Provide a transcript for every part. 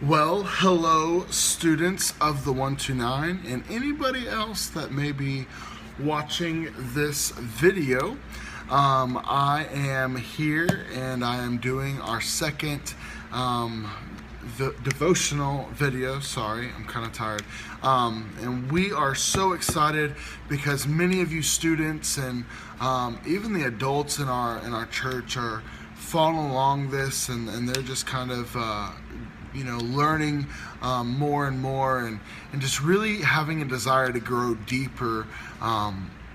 Well, hello, students of the 129, and anybody else that may be watching this video. I am here and I am doing our second devotional video. Sorry, I'm kind of tired. And we are so excited because many of you students and even the adults in our church are following along this, and they're just kind of learning more and more, and just really having a desire to grow deeper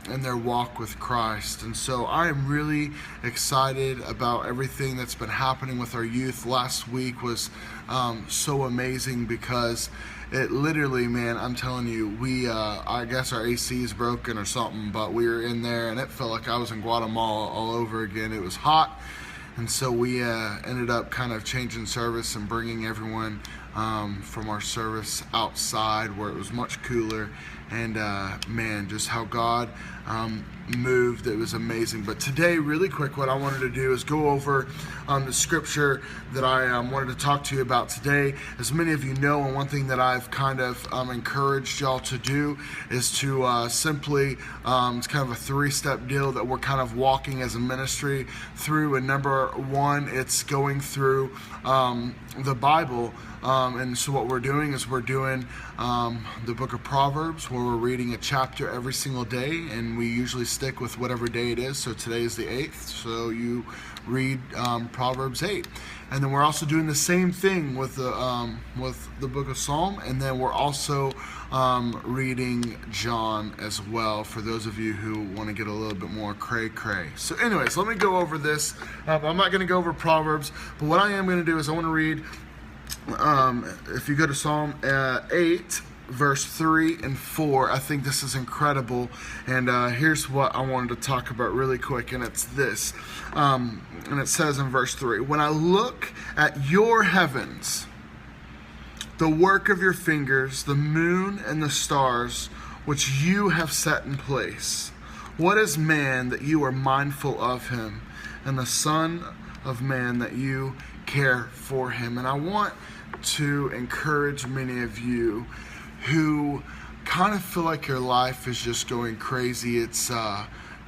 in their walk with Christ. And so I am really excited about everything that's been happening with our youth. Last week was so amazing because it literally, man, I'm telling you, I guess our AC is broken or something, but we were in there and it felt like I was in Guatemala all over again. It was hot. And so we ended up kind of changing service and bringing everyone from our service outside where it was much cooler. And man, just how God moved, it was amazing. But today, really quick, what I wanted to do is go over the scripture that I wanted to talk to you about today. As many of you know, and one thing that I've kind of encouraged y'all to do is to simply, it's kind of a three-step deal that we're kind of walking as a ministry through. And number one, it's going through the Bible. And so what we're doing is we're doing the book of Proverbs, where we're reading a chapter every single day, and we usually stick with whatever day it is. So today is the 8th, so you read Proverbs 8. And then we're also doing the same thing with the book of Psalm, and then we're also reading John as well, for those of you who want to get a little bit more cray-cray. So anyways, let me go over this. I'm not going to go over Proverbs, but what I am going to do is I want to read, if you go to Psalm 8, verse 3 and 4, I think this is incredible. And here's what I wanted to talk about really quick, and it's this. And it says in verse 3, "When I look at your heavens, the work of your fingers, the moon and the stars, which you have set in place. What is man that you are mindful of him, and the son of man that you care for him?" And I want to encourage many of you who kind of feel like your life is just going crazy. It's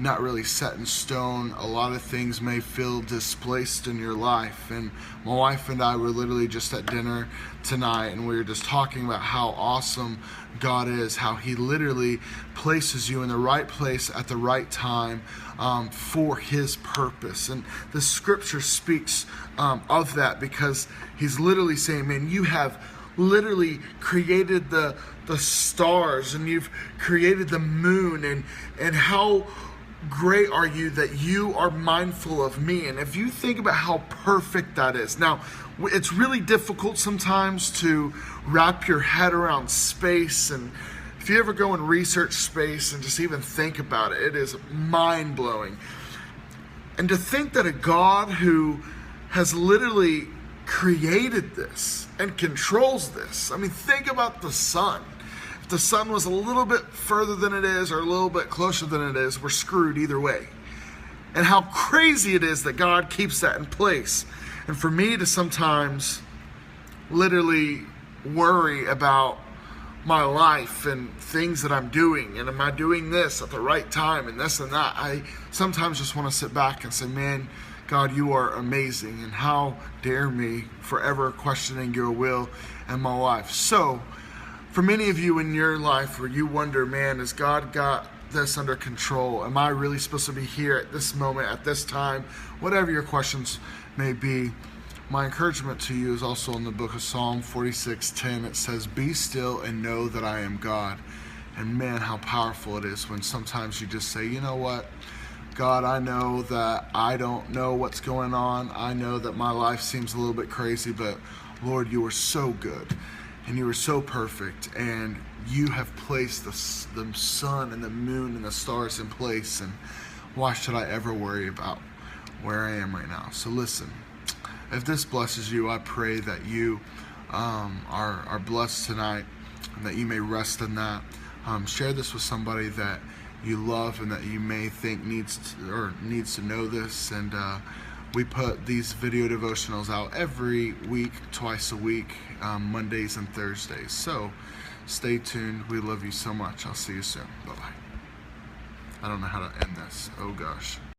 not really set in stone. A lot of things may feel displaced in your life. And my wife and I were literally just at dinner tonight, and we were just talking about how awesome God is, how he literally places you in the right place at the right time for his purpose. And the scripture speaks of that, because he's literally saying, man, you have literally created the stars, and you've created the moon, and how great are you that you are mindful of me. And if you think about how perfect that is. Now, it's really difficult sometimes to wrap your head around space, and if you ever go and research space and just even think about it, it is mind-blowing. And to think that a God who has literally created this and controls this. I mean, think about the sun. If the sun was a little bit further than it is or a little bit closer than it is, we're screwed either way. And how crazy it is that God keeps that in place. And for me to sometimes literally worry about my life and things that I'm doing, and am I doing this at the right time and this and that, I sometimes just want to sit back and say, man, God, you are amazing, and how dare me forever questioning your will in my life. So, for many of you in your life where you wonder, man, has God got this under control? Am I really supposed to be here at this moment, at this time? Whatever your questions may be, my encouragement to you is also in the book of Psalm 46:10. It says, "Be still and know that I am God." And man, how powerful it is when sometimes you just say, you know what? God, I know that I don't know what's going on. I know that my life seems a little bit crazy, but Lord, you are so good, and you are so perfect, and you have placed the sun and the moon and the stars in place, and why should I ever worry about where I am right now? So listen, if this blesses you, I pray that you are blessed tonight, and that you may rest in that. Share this with somebody that you love and that you may think needs to know this, and We put these video devotionals out every week, twice a week, Mondays and Thursdays. So stay tuned. We love you so much. I'll see you soon. Bye-bye. I don't know how to end this. Oh, gosh.